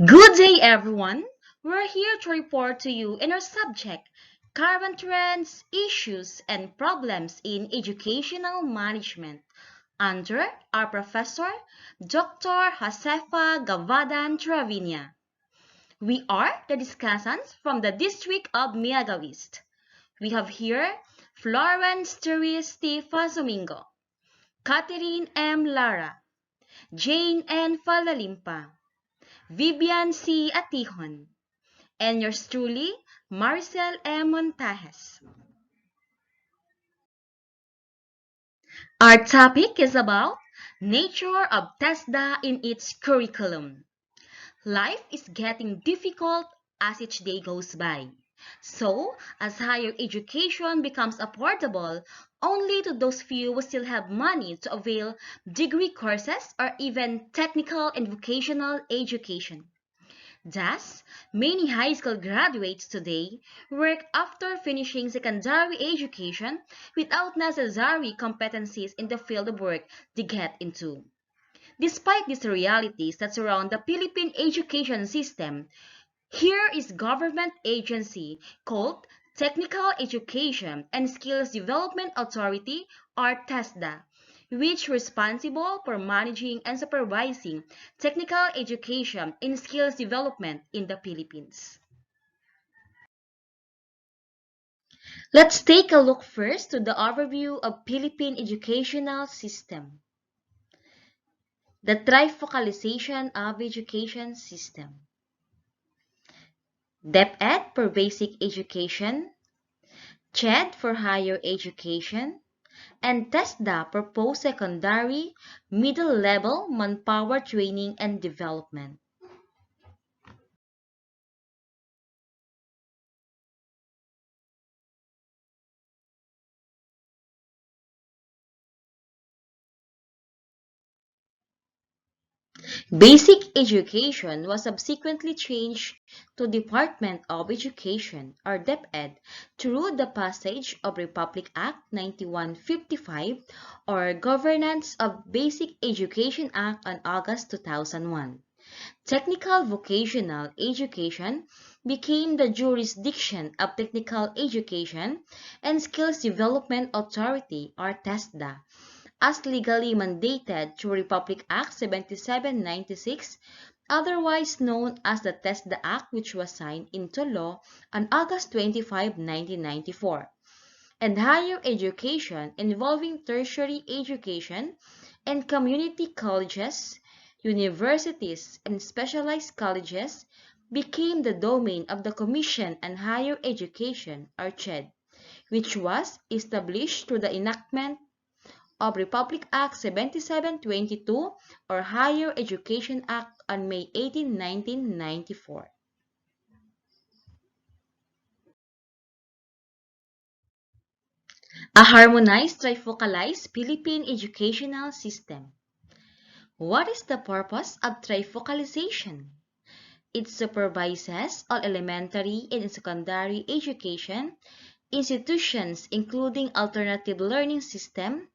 Good day, everyone. We're here to report to you in our subject, current trends, issues, and problems in educational management under our professor, Dr. Josefa Gavadan Trevina. We are the discussants from the District of Miagao East. We have here Florence Therese T. Fazomingo, Catherine M. Lara, Jane N. Falalimpa, Vivian C. Atihon, and yours truly, Marcel M. Montajes. Our topic is about nature of TESDA in its curriculum. Life is getting difficult as each day goes by. So, as higher education becomes affordable only to those few who still have money to avail degree courses or even technical and vocational education. Thus, many high school graduates today work after finishing secondary education without necessary competencies in the field of work they get into. Despite these realities that surround the Philippine education system, here is government agency called Technical Education and Skills Development Authority or TESDA, which responsible for managing and supervising technical education and skills development in the Philippines. Let's take a look first to the overview of Philippine educational system. The trifocalization of education system. DepEd for basic education, CHED for higher education, and TESDA for post-secondary, middle-level manpower training and development. Basic education was subsequently changed to Department of Education or DepEd through the passage of Republic Act 9155 or Governance of Basic Education Act on August 2001. Technical vocational education became the jurisdiction of Technical Education and Skills Development Authority or TESDA as legally mandated through Republic Act 7796, otherwise known as the TESDA Act, which was signed into law on August 25, 1994, and higher education involving tertiary education and community colleges, universities, and specialized colleges became the domain of the Commission on Higher Education, or CHED, which was established through the enactment of Republic Act 7722 or Higher Education Act on May 18, 1994. A harmonized trifocalized Philippine educational system. What is the purpose of trifocalization? It supervises all elementary and secondary education institutions including alternative learning system,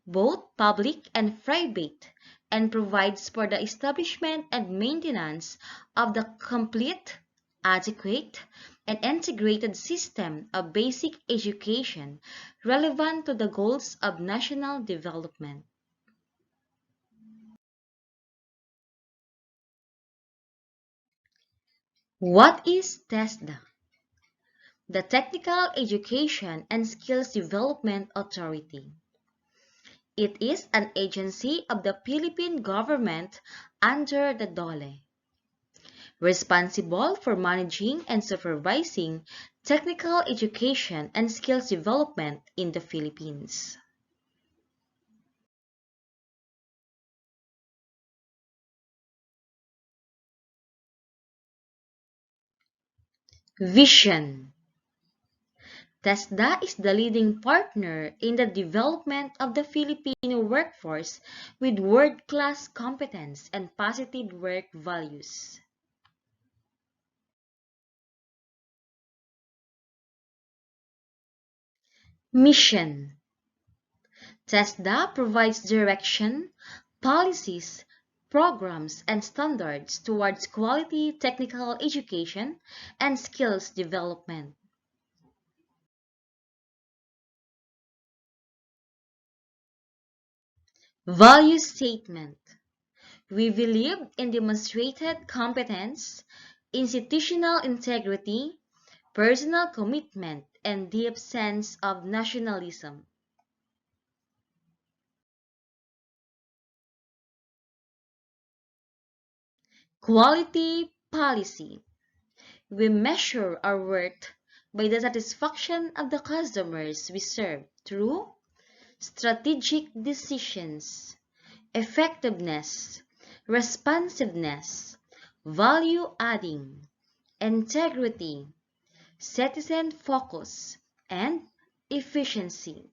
both public and private, and provides for the establishment and maintenance of the complete, adequate, and integrated system of basic education relevant to the goals of national development. What is TESDA? The Technical Education and Skills Development Authority. It is an agency of the Philippine government under the DOLE, responsible for managing and supervising technical education and skills development in the Philippines. Vision. TESDA is the leading partner in the development of the Filipino workforce with world-class competence and positive work values. Mission. TESDA provides direction, policies, programs, and standards towards quality technical education and skills development. Value statement. We believe in demonstrated competence, institutional integrity, personal commitment, and deep sense of nationalism. Quality policy. We measure our worth by the satisfaction of the customers we serve through strategic decisions, effectiveness, responsiveness, value adding, integrity, citizen focus, and efficiency.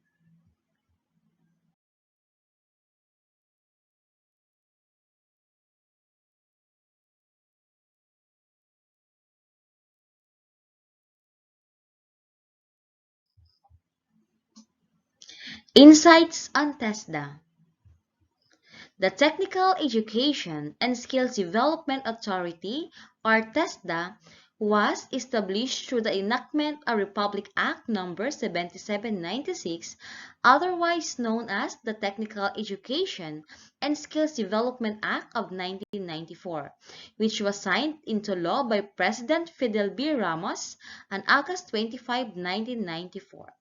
Insights on TESDA. The Technical Education and Skills Development Authority, or TESDA, was established through the enactment of Republic Act No. 7796, otherwise known as the Technical Education and Skills Development Act of 1994, which was signed into law by President Fidel B. Ramos on August 25, 1994.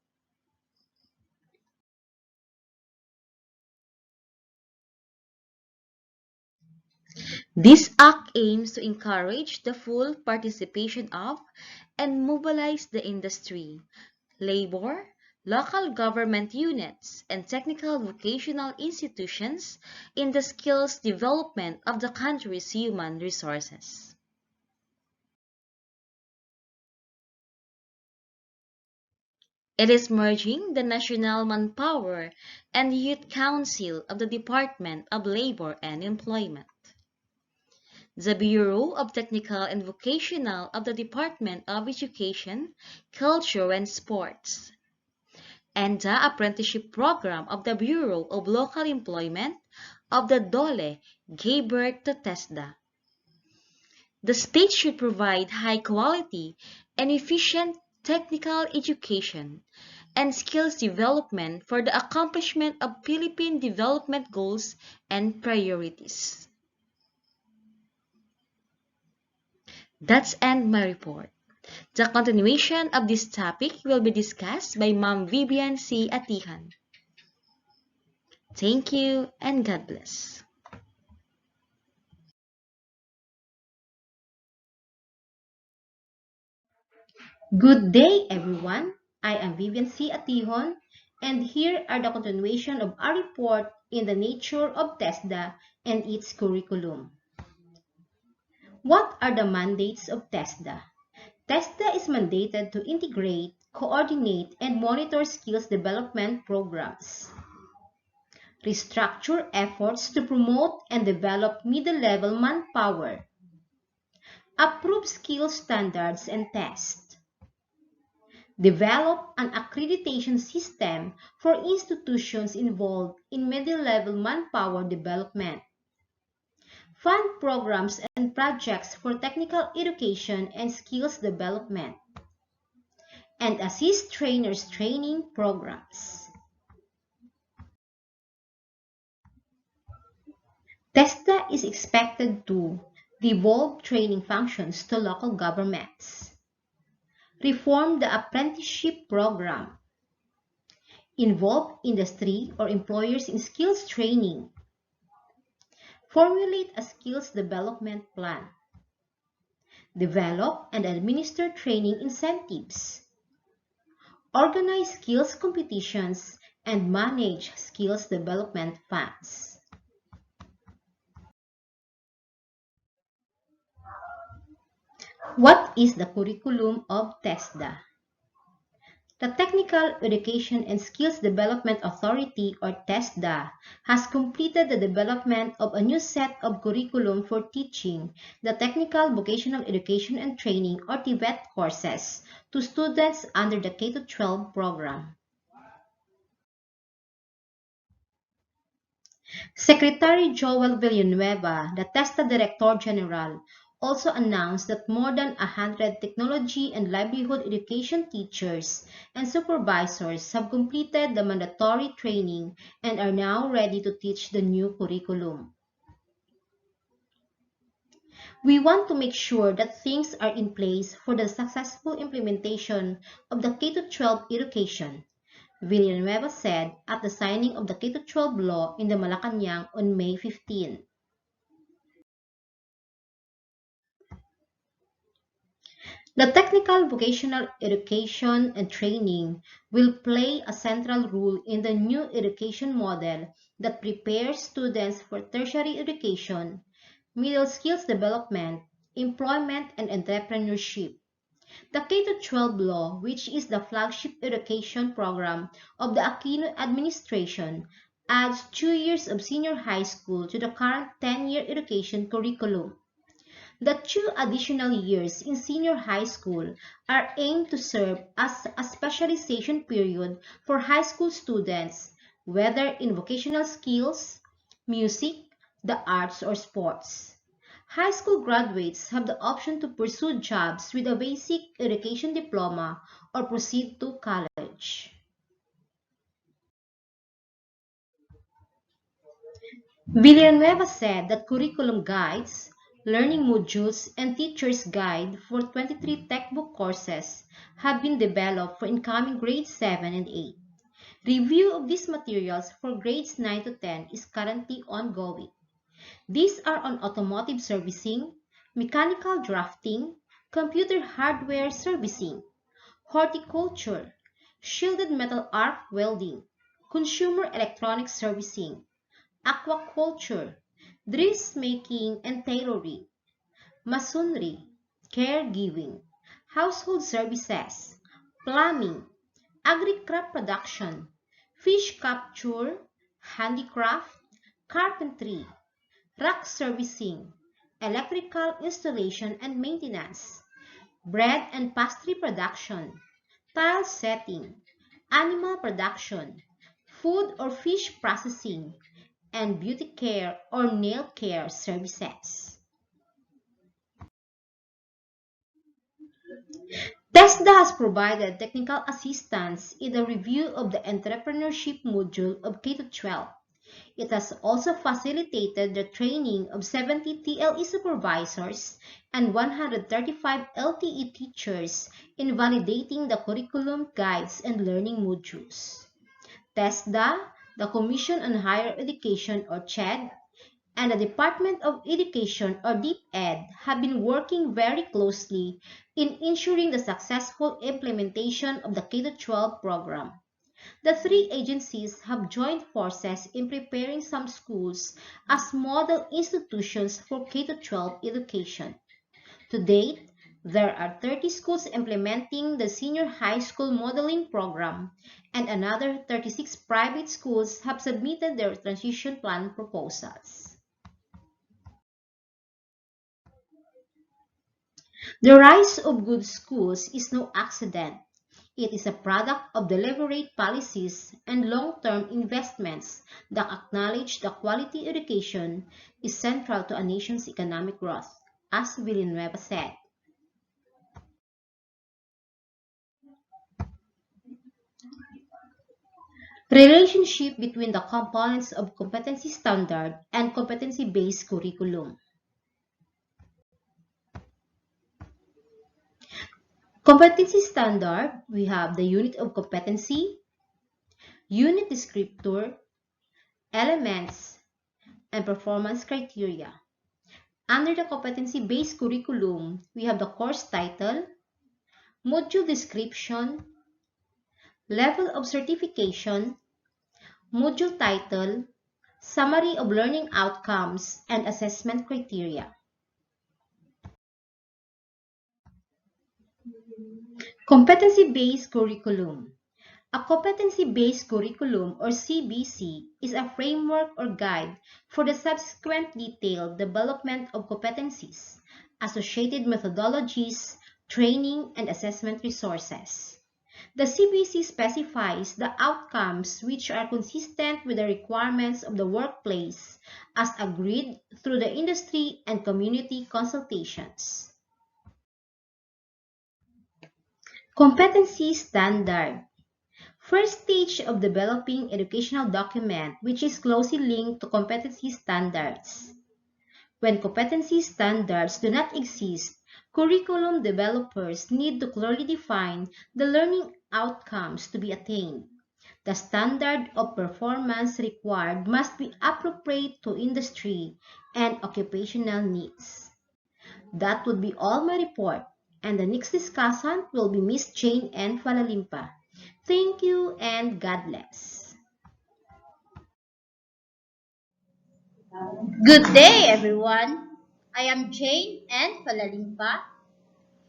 This act aims to encourage the full participation of and mobilize the industry, labor, local government units, and technical vocational institutions in the skills development of the country's human resources. It is merging the National Manpower and Youth Council of the Department of Labor and Employment, the Bureau of Technical and Vocational of the Department of Education, Culture and Sports, and the Apprenticeship Program of the Bureau of Local Employment of the DOLE gave birth to TESDA. The state should provide high quality and efficient technical education and skills development for the accomplishment of Philippine development goals and priorities. That's end my report. The continuation of this topic will be discussed by Ma'am Vivian C. Atihan. Thank you and God bless. Good day, everyone. I am Vivian C. Atihon, and here are the continuation of our report in the nature of TESDA and its curriculum. What are the mandates of TESDA? TESDA is mandated to integrate, coordinate, and monitor skills development programs, restructure efforts to promote and develop middle-level manpower, approve skills standards and tests, develop an accreditation system for institutions involved in middle-level manpower development, fund programs and projects for technical education and skills development, and assist trainers' training programs. TESDA is expected to devolve training functions to local governments, reform the apprenticeship program, involve industry or employers in skills training, formulate a skills development plan, develop and administer training incentives, organize skills competitions, and manage skills development funds. What is the curriculum of TESDA? The Technical Education and Skills Development Authority, or TESDA, has completed the development of a new set of curriculum for teaching the Technical Vocational Education and Training, or TVET courses to students under the K-12 program. Secretary Joel Villanueva, the TESDA Director General, also announced that more than 100 technology and livelihood education teachers and supervisors have completed the mandatory training and are now ready to teach the new curriculum. We want to make sure that things are in place for the successful implementation of the K-12 education, Villanueva said at the signing of the K-12 law in the Malacanang on May 15. The technical vocational education and training will play a central role in the new education model that prepares students for tertiary education, middle skills development, employment, and entrepreneurship. The K-12 law, which is the flagship education program of the Aquino administration, adds 2 years of senior high school to the current 10-year education curriculum. The 2 additional years in senior high school are aimed to serve as a specialization period for high school students, whether in vocational skills, music, the arts, or sports. High school graduates have the option to pursue jobs with a basic education diploma or proceed to college. Villanueva said that curriculum guides, learning modules, and teacher's guide for 23 textbook courses have been developed for incoming grades 7 and 8. Review of these materials for grades 9 to 10 is currently ongoing. These are on automotive servicing, mechanical drafting, computer hardware servicing, horticulture, shielded metal arc welding, consumer electronics servicing, aquaculture, dressmaking and tailoring, masonry, caregiving, household services, plumbing, agri-crop production, fish capture, handicraft, carpentry, rock servicing, electrical installation and maintenance, bread and pastry production, tile setting, animal production, food or fish processing, and beauty care or nail care services. TESDA has provided technical assistance in the review of the entrepreneurship module of K-12. It has also facilitated the training of 70 TLE supervisors and 135 LTE teachers in validating the curriculum guides and learning modules. TESDA, the Commission on Higher Education or CHED, and the Department of Education or DepEd have been working very closely in ensuring the successful implementation of the K-12 program. The 3 agencies have joined forces in preparing some schools as model institutions for K-12 education. To date, there are 30 schools implementing the senior high school modeling program, and another 36 private schools have submitted their transition plan proposals. The rise of good schools is no accident. It is a product of deliberate policies and long-term investments that acknowledge that quality education is central to a nation's economic growth, as Villanueva said. Relationship between the components of competency standard and competency-based curriculum. Competency standard, we have the unit of competency, unit descriptor, elements, and performance criteria. Under the competency-based curriculum, we have the course title, module description, level of certification, module title, summary of learning outcomes, and assessment criteria. Competency-based curriculum. A competency-based curriculum or CBC is a framework or guide for the subsequent detailed development of competencies, associated methodologies, training, and assessment resources. The CBC specifies the outcomes which are consistent with the requirements of the workplace as agreed through the industry and community consultations. Competency standard. First stage of developing educational document which is closely linked to competency standards. When competency standards do not exist, curriculum developers need to clearly define the learning outcomes to be attained. The standard of performance required must be appropriate to industry and occupational needs. That would be all my report, and the next discussant will be Miss Jane N. Falalimpa. Thank you and God bless. Good day, everyone. I am Jane N. Falalimpa.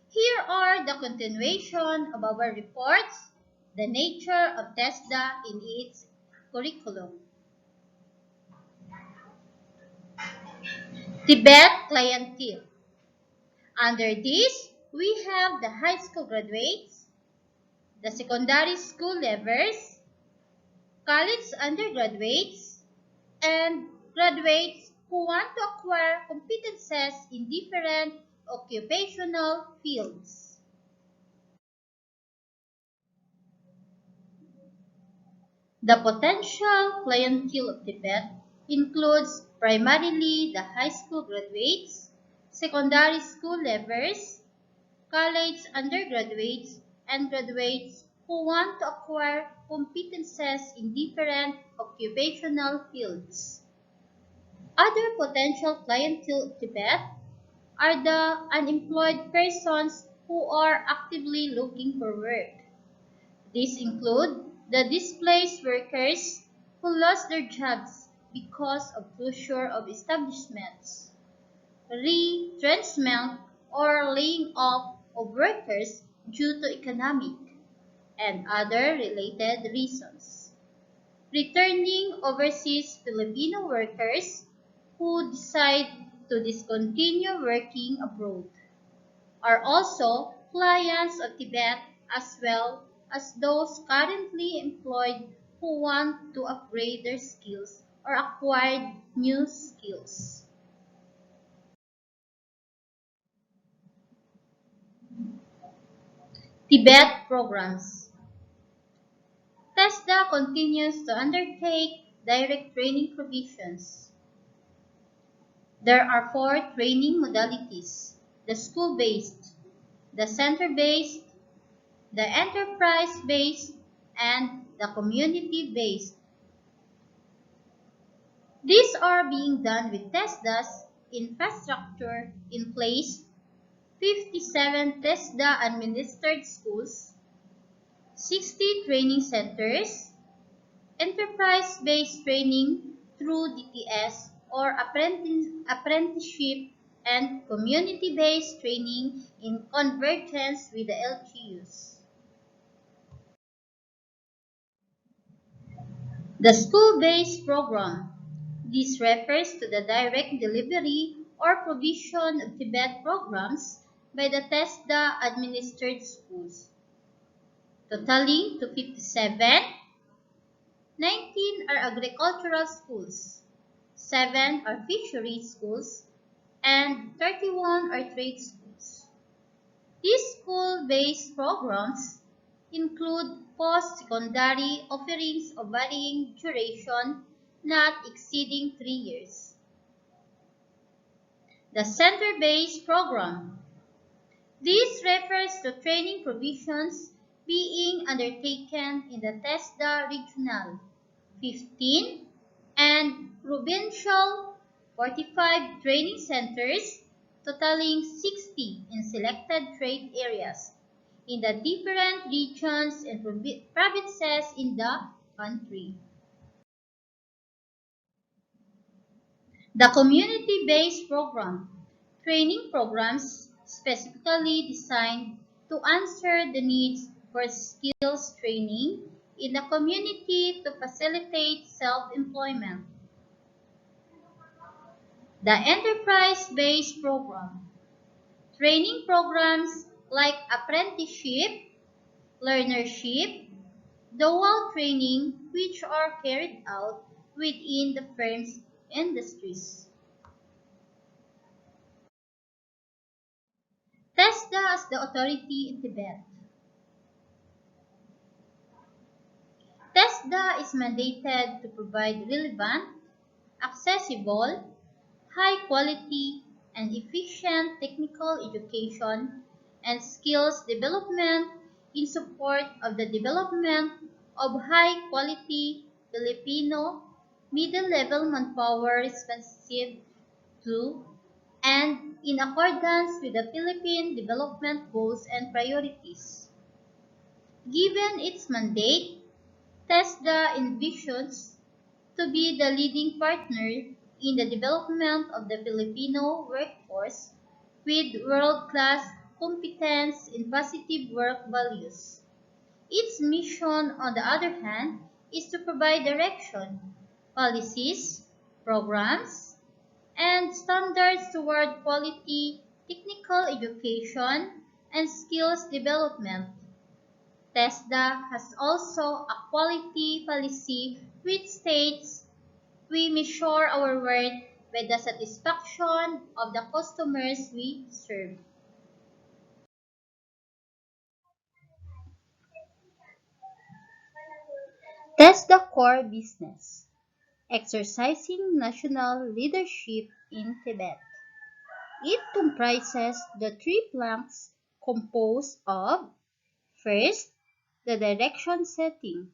Here are the continuation of our reports, the nature of TESDA in its curriculum. Tibet clientele. Under this, we have the high school graduates, the secondary school leavers, college undergraduates, and graduates who want to acquire competences in different occupational fields. The potential clientele of Tibet includes primarily the high school graduates, secondary school leavers, college undergraduates, and graduates who want to acquire competences in different occupational fields. Other potential clientele of Tibet are the unemployed persons who are actively looking for work. These include the displaced workers who lost their jobs because of closure of establishments, retrenchment or laying off of workers due to economic and other related reasons. Returning overseas Filipino workers who decide to discontinue working abroad are also clients of Tibet as well as those currently employed who want to upgrade their skills or acquire new skills. Tibet programs. TESDA continues to undertake direct training provisions. There are 4 training modalities: the school-based, the center-based, the enterprise-based, and the community-based. These are being done with TESDA's infrastructure in place, 57 TESDA administered schools, 60 training centers, enterprise-based training through DTS or apprenticeship, and community-based training in convergence with the LGUs. The school-based program. This refers to the direct delivery or provision of Tibet programs by the TESDA administered schools. Totaling to 57, 19 are agricultural schools, 7 are fishery schools, and 31 are trade schools. These school-based programs include post-secondary offerings of varying duration, not exceeding 3 years. The center-based program. This refers to training provisions being undertaken in the TESDA Regional 15 and Provincial 45 training centers, totaling 60 in selected trade areas in the different regions and provinces in the country. The community-based program. Training programs specifically designed to answer the needs for skills training in the community to facilitate self-employment. The enterprise-based program. Training programs like apprenticeship, learnership, dual training, which are carried out within the firm's industries. TESDA as the authority in Tibet. TESDA is mandated to provide relevant, accessible, high quality, and efficient technical education and skills development in support of the development of high quality Filipino middle level manpower responsive to and in accordance with the Philippine development goals and priorities. Given its mandate, TESDA envisions to be the leading partner in the development of the Filipino workforce with world-class competence in positive work values. Its mission, on the other hand, is to provide direction, policies, programs, and standards toward quality technical education and skills development. TESDA has also a quality policy which states we measure our worth by the satisfaction of the customers we serve. TESDA core business. Exercising national leadership in Tibet. It comprises the three planks composed of first, the direction setting,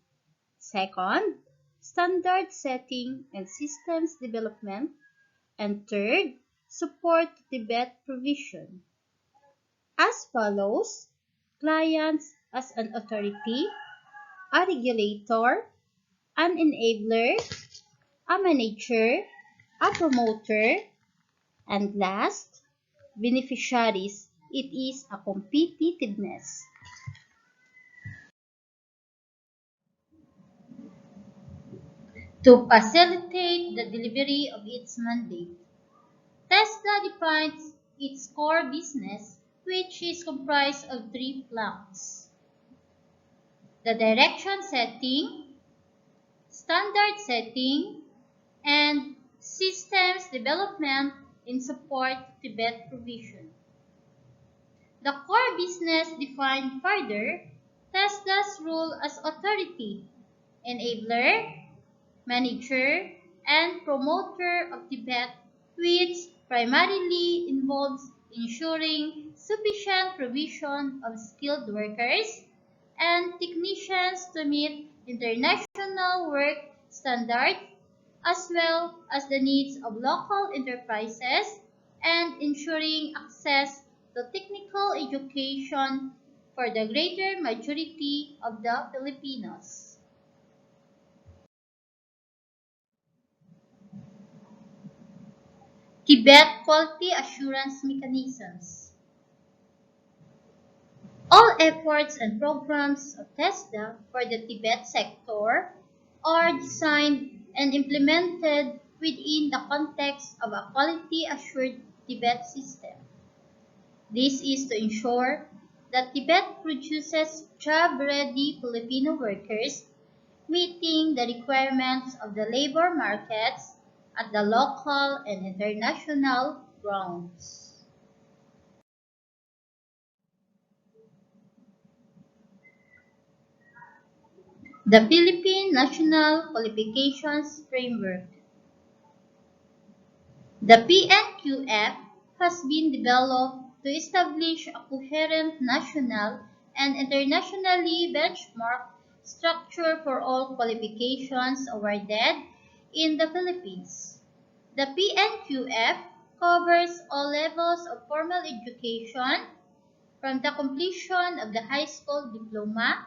second, standard setting and systems development, and third, support to Tibet provision. As follows, clients as an authority, a regulator, an enabler, a manager, a promoter, and last, beneficiaries. It is a competitiveness. To facilitate the delivery of its mandate, TESDA defines its core business, which is comprised of three planks: the direction setting, standard setting, and systems development in support to Tibet provision. The core business defined further TESDA's role as authority, enabler, manager, and promoter of Tibet, which primarily involves ensuring sufficient provision of skilled workers and technicians to meet international work standards, as well as the needs of local enterprises and ensuring access to technical education for the greater majority of the Filipinos. Tibet Quality Assurance Mechanisms. All efforts and programs of TESDA for the Tibet sector are designed and implemented within the context of a quality assured Tibet system. This is to ensure that Tibet produces job-ready Filipino workers meeting the requirements of the labor markets at the local and international grounds. The Philippine National Qualifications Framework. The PNQF has been developed to establish a coherent national and internationally benchmarked structure for all qualifications awarded in the Philippines. The PNQF covers all levels of formal education, from the completion of the high school diploma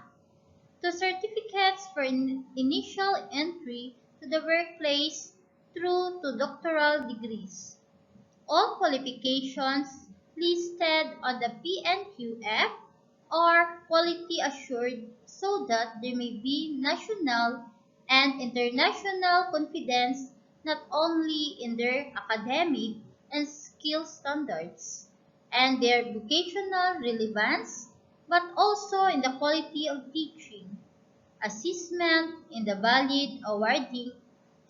to certificates for initial entry to the workplace through to doctoral degrees. All qualifications listed on the PNQF are quality assured so that there may be national and international confidence not only in their academic and skill standards and their vocational relevance, but also in the quality of teaching, assessment, and the valid awarding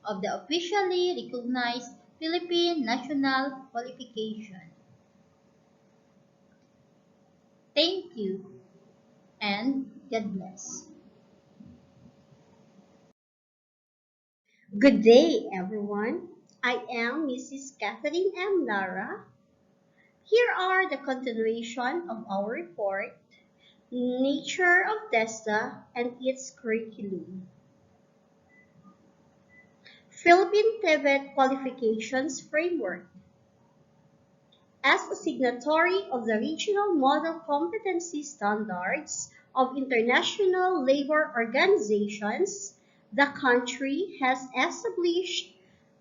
of the officially recognized Philippine National Qualification. Thank you and God bless. Good day, everyone. I am Mrs. Catherine M. Lara. Here are the continuation of our report, Nature of TESDA and its Curriculum. Philippine TVET Qualifications Framework. As a signatory of the Regional Model Competency Standards of international labor organizations, the country has established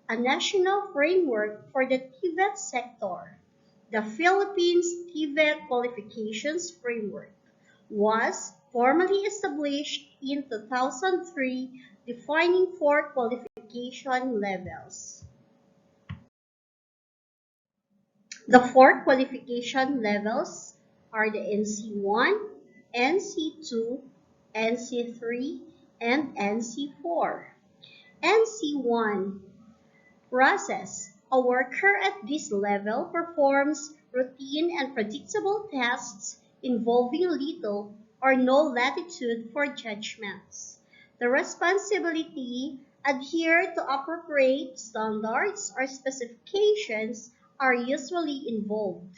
a national framework for the TVET sector. The Philippines TVET Qualifications Framework was formally established in 2003, defining four qualification levels. The four qualification levels are the NC1, NC2, NC3, and NC4. NC1 process. A worker at this level performs routine and predictable tasks involving little or no latitude for judgments. The responsibility adhere to appropriate standards or specifications are usually involved,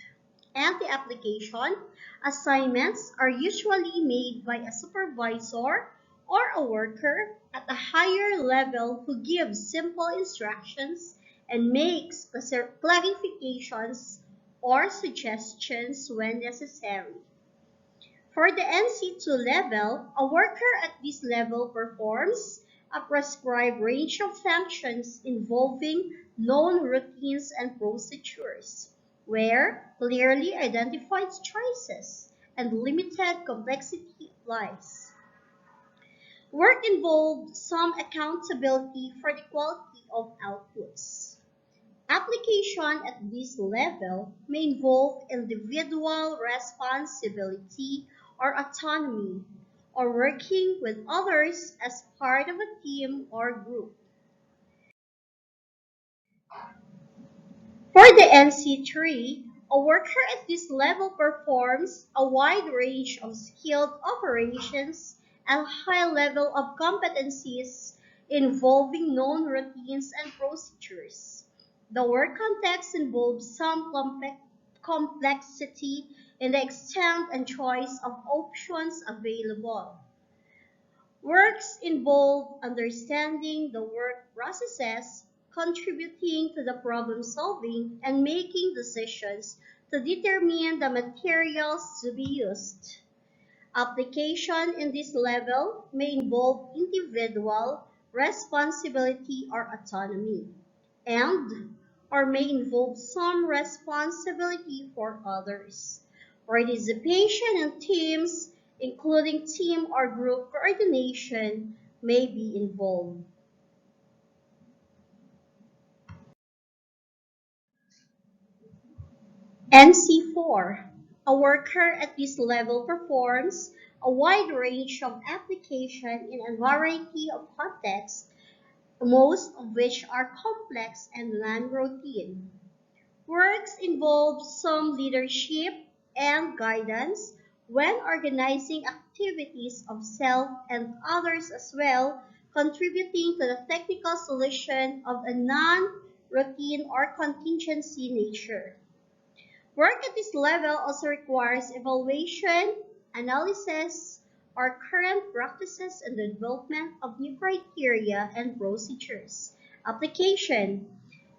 and the application assignments are usually made by a supervisor or a worker at a higher level who gives simple instructions and makes clarifications or suggestions when necessary. For the NC2 level, a worker at this level performs a prescribed range of functions involving known routines and procedures, where clearly identified choices and limited complexity applies. Work involved some accountability for the quality of outputs. Application at this level may involve individual responsibility or autonomy, or working with others as part of a team or group. For the NC3, a worker at this level performs a wide range of skilled operations and a high level of competencies involving known routines and procedures. The work context involves some complexity in the extent and choice of options available. Works involve understanding the work processes, contributing to the problem solving, and making decisions to determine the materials to be used. Application in this level may involve individual responsibility or autonomy, and or may involve some responsibility for others. Participation in teams, including team or group coordination, may be involved. NC4. A worker at this level performs a wide range of application in a variety of contexts, most of which are complex and non-routine. Works involve some leadership and guidance when organizing activities of self and others as well, contributing to the technical solution of a non-routine or contingency nature. Work at this level also requires evaluation, analysis, or current practices and the development of new criteria and procedures. Application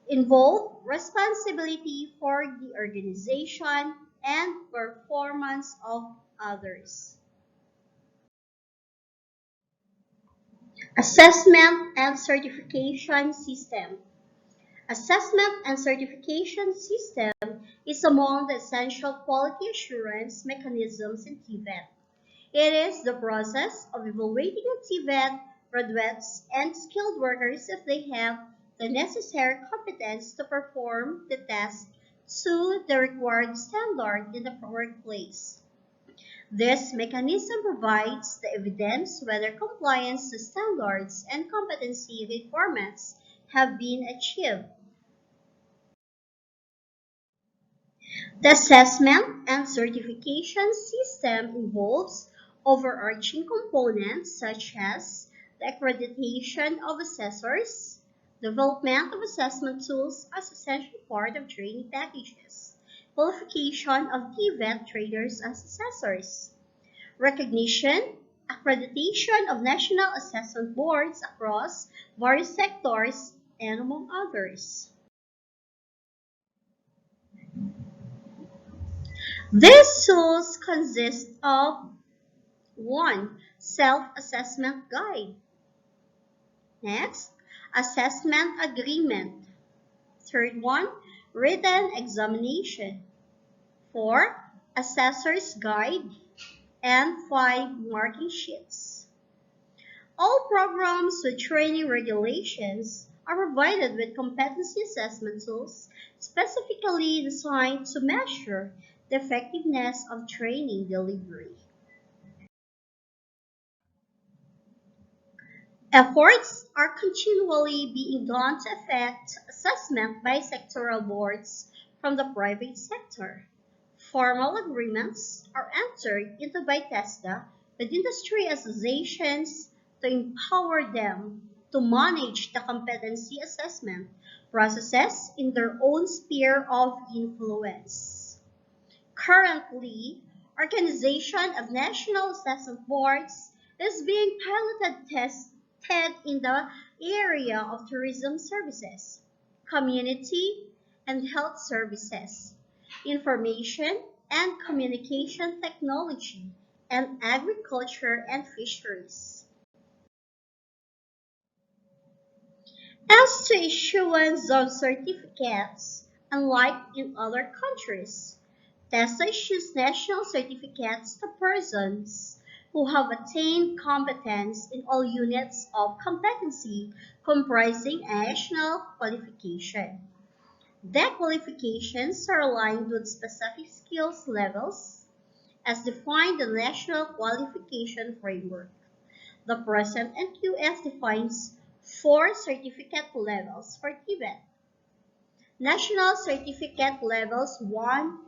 involve responsibility for the organization and performance of others. Assessment and certification system. Assessment and certification system is among the essential quality assurance mechanisms in TVET. It is the process of evaluating a TVET graduates and skilled workers if they have the necessary competence to perform the test to the required standard in the workplace. This mechanism provides the evidence whether compliance to standards and competency requirements have been achieved. The assessment and certification system involves overarching components such as the accreditation of assessors, development of assessment tools as essential part of training packages, qualification of TVET traders as assessors, recognition, accreditation of national assessment boards across various sectors, and among others. These tools consist of 1. Self-assessment guide. Next, assessment agreement. Third one, written examination. 4. Assessor's guide. And 5. Marking sheets. All programs with training regulations are provided with competency assessment tools specifically designed to measure the effectiveness of training delivery. Efforts are continually being done to effect assessment by sectoral boards from the private sector. Formal agreements are entered into by TESDA with industry associations to empower them to manage the competency assessment processes in their own sphere of influence. Currently, organization of national assessment boards is being tested in the area of tourism services, community and health services, information and communication technology, and agriculture and fisheries. As to issuance of certificates, unlike in other countries, TESDA issues national certificates to persons who have attained competence in all units of competency comprising a national qualification. The qualifications are aligned with specific skills levels as defined in the National Qualification Framework. The present NQF defines 4 certificate levels for TVET. National Certificate Levels 1,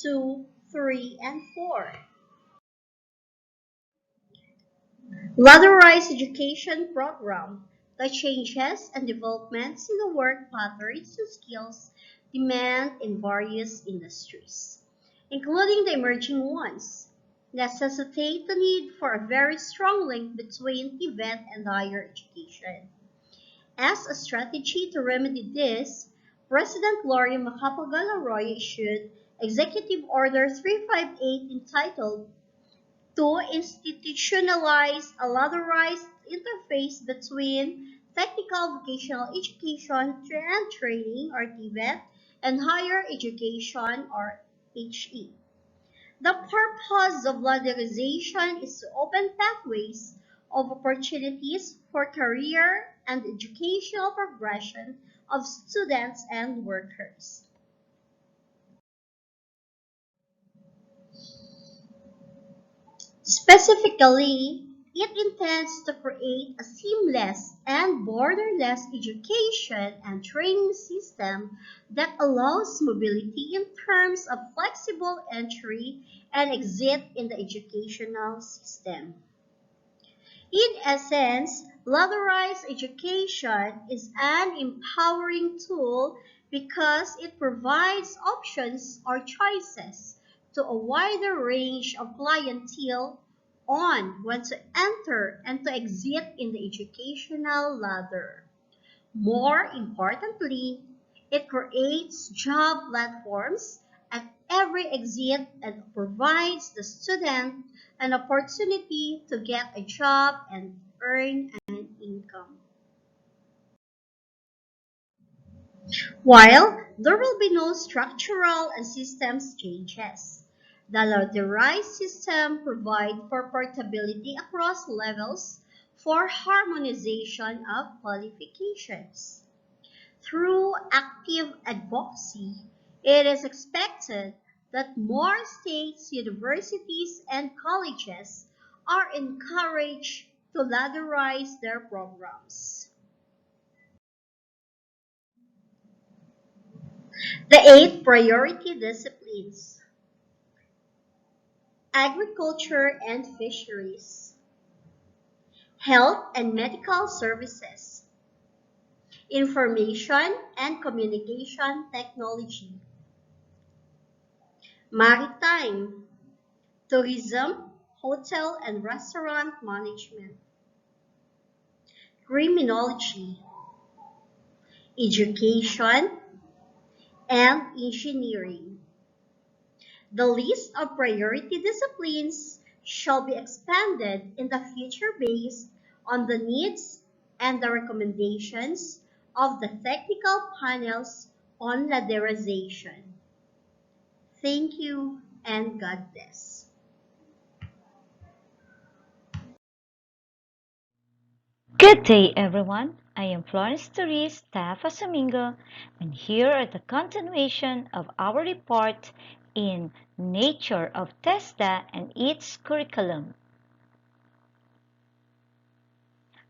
2, 3, and 4. Ladderized Education Program. The changes and developments in the work patterns and skills demand in various industries, including the emerging ones, necessitate the need for a very strong link between TVET and higher education. As a strategy to remedy this, President Gloria Macapagal-Arroyo issued Executive Order 358 entitled to institutionalize a ladderized interface between technical vocational education and training or TVET and higher education or HE. The purpose of ladderization is to open pathways of opportunities for career and educational progression of students and workers. Specifically, it intends to create a seamless and borderless education and training system that allows mobility in terms of flexible entry and exit in the educational system. In essence, ladderized education is an empowering tool because it provides options or choices to a wider range of clientele on when to enter and to exit in the educational ladder. More importantly, it creates job platforms at every exit and provides the student an opportunity to get a job and earn an income. While there will be no structural and systems changes, the ladderized system provides for portability across levels for harmonization of qualifications. Through active advocacy, it is expected that more states, universities, and colleges are encouraged to ladderize their programs. The 8 priority disciplines: agriculture and fisheries, health and medical services, information and communication technology, maritime, tourism, hotel and restaurant management, criminology, education, and engineering. The list of priority disciplines shall be expanded in the future based on the needs and the recommendations of the technical panels on ladderization. Thank you and God bless. Good day, everyone. I am Florence Therese, staff of Samingo, and here are the continuation of our report in Nature of TESDA and its curriculum.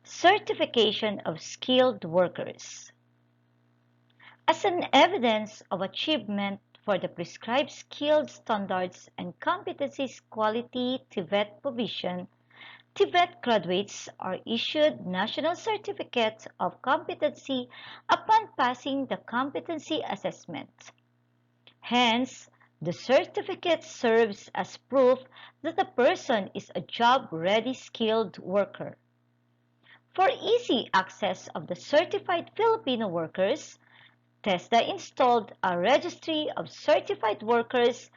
Certification of skilled workers. As an evidence of achievement for the prescribed skilled standards and competencies quality TVET provision, TVET graduates are issued National Certificate of Competency upon passing the competency assessment. Hence, the certificate serves as proof that the person is a job-ready skilled worker. For easy access of the certified Filipino workers, TESDA installed a registry of certified workers,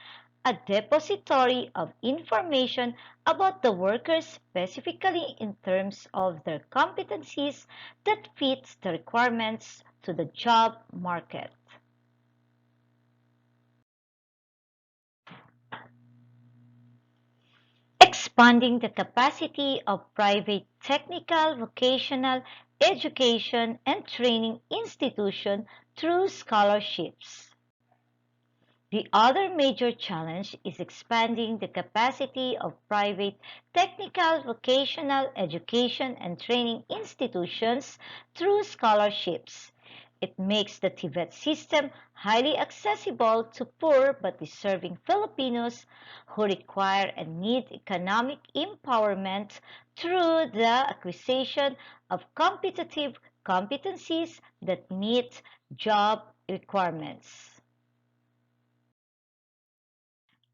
a depository of information about the workers specifically in terms of their competencies that fits the requirements to the job market. Expanding the capacity of private technical, vocational, education, and training institutions through scholarships. The other major challenge is expanding the capacity of private technical, vocational, education, and training institutions through scholarships. It makes the TVET system highly accessible to poor but deserving Filipinos who require and need economic empowerment through the acquisition of competitive competencies that meet job requirements.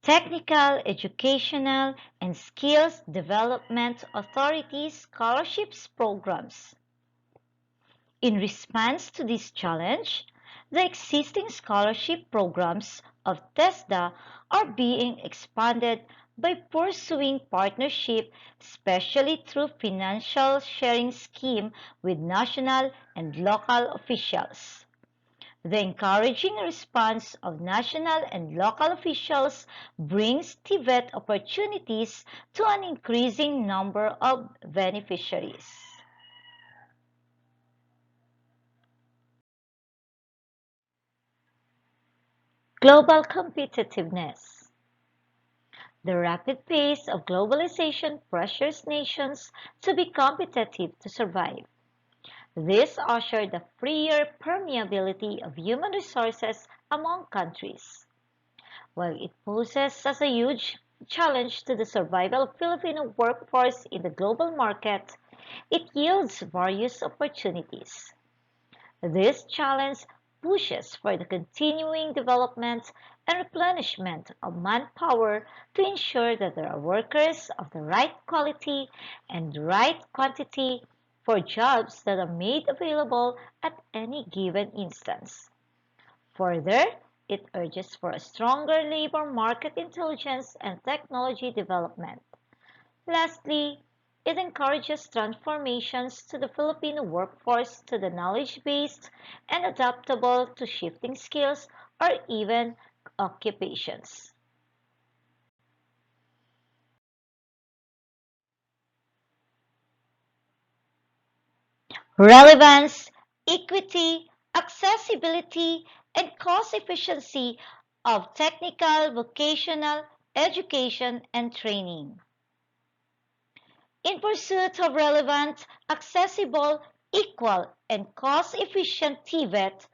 Technical, Educational, and Skills Development Authority scholarships programs. In response to this challenge, the existing scholarship programs of TESDA are being expanded by pursuing partnership, especially through financial sharing scheme with national and local officials. The encouraging response of national and local officials brings TVET opportunities to an increasing number of beneficiaries. Global competitiveness. The rapid pace of globalization pressures nations to be competitive to survive. This ushered the freer permeability of human resources among countries. While it poses as a huge challenge to the survival of Filipino workforce in the global market, it yields various opportunities. This challenge pushes for the continuing development and replenishment of manpower to ensure that there are workers of the right quality and right quantity for jobs that are made available at any given instance. Further, it urges for a stronger labor market intelligence and technology development. Lastly, it encourages transformations to the Filipino workforce to the knowledge-based and adaptable to shifting skills or even occupations. Relevance, equity, accessibility, and cost efficiency of technical, vocational education and training. In pursuit of relevant, accessible, equal, and cost-efficient TVET,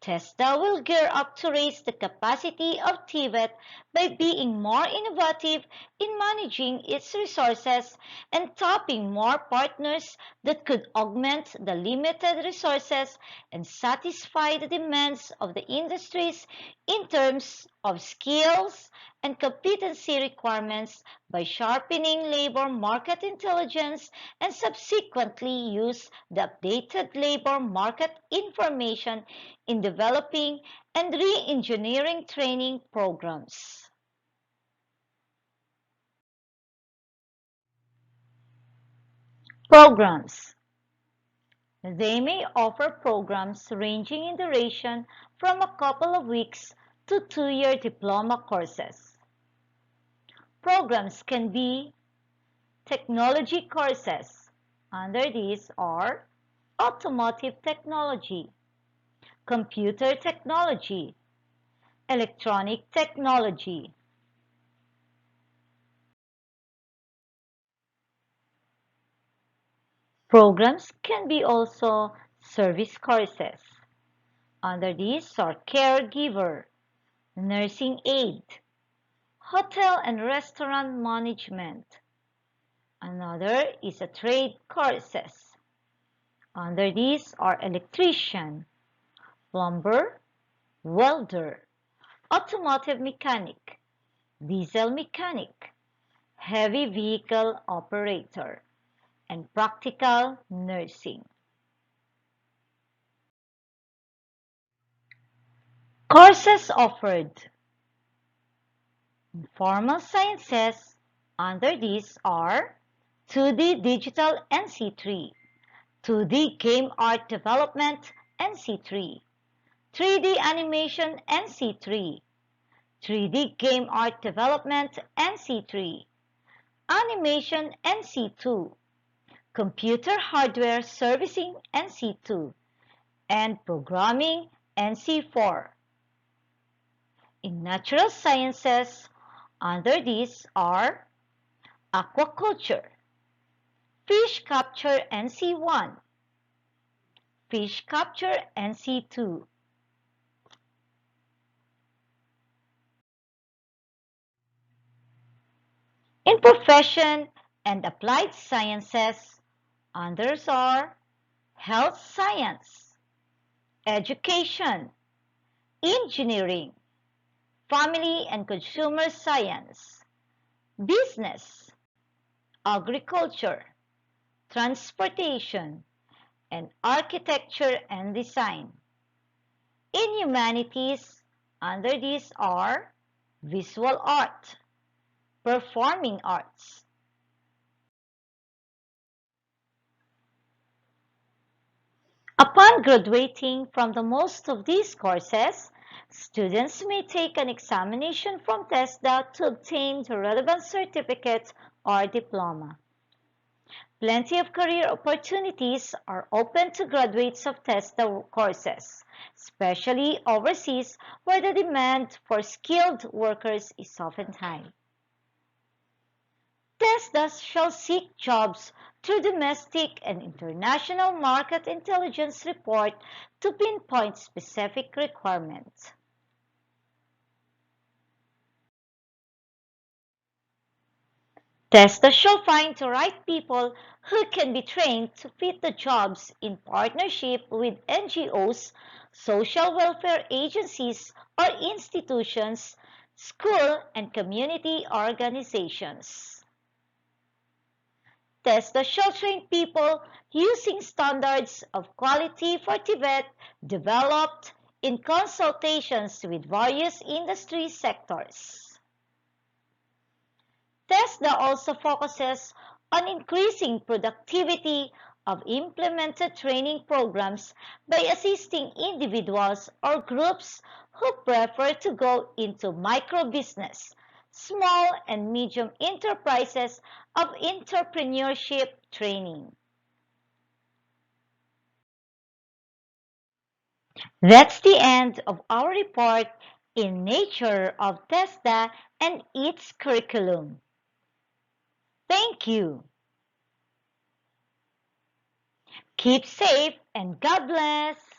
TESDA will gear up to raise the capacity of TVET by being more innovative in managing its resources and tapping more partners that could augment the limited resources and satisfy the demands of the industries in terms of skills and competency requirements by sharpening labor market intelligence and subsequently use the updated labor market information in developing and re-engineering training programs. Programs. They may offer programs ranging in duration from a couple of weeks to 2-year diploma courses. Programs can be technology courses. Under these are automotive technology, computer technology, electronic technology. Programs can be also service courses. Under these are caregiver, nursing aid, hotel and restaurant management. Another is a trade courses. Under these are electrician, plumber, welder, automotive mechanic, diesel mechanic, heavy vehicle operator, and practical nursing. Courses offered. Formal sciences, under these are 2D Digital NC3, 2D Game Art Development NC3, 3D Animation NC3, 3D Game Art Development NC3, Animation NC2, Computer Hardware Servicing NC2, and Programming NC4. In natural sciences, under these are aquaculture, fish capture NC1, fish capture NC2. In profession and applied sciences, others are health science, education, engineering, family and consumer science, business, agriculture, transportation, and architecture and design. In humanities, under these are visual art, performing arts. Upon graduating from the most of these courses, students may take an examination from TESDA to obtain the relevant certificate or diploma. Plenty of career opportunities are open to graduates of TESDA courses, especially overseas where the demand for skilled workers is often high. TESDA shall seek jobs through domestic and international market intelligence report to pinpoint specific requirements. TESDA shall find the right people who can be trained to fit the jobs in partnership with NGOs, social welfare agencies or institutions, school and community organizations. TESDA shall train people using standards of quality for TVET developed in consultations with various industry sectors. TESDA also focuses on increasing productivity of implemented training programs by assisting individuals or groups who prefer to go into microbusiness, small and medium enterprises of entrepreneurship training. That's the end of our report, in nature of TESDA and its curriculum. Thank you. Keep safe and God bless.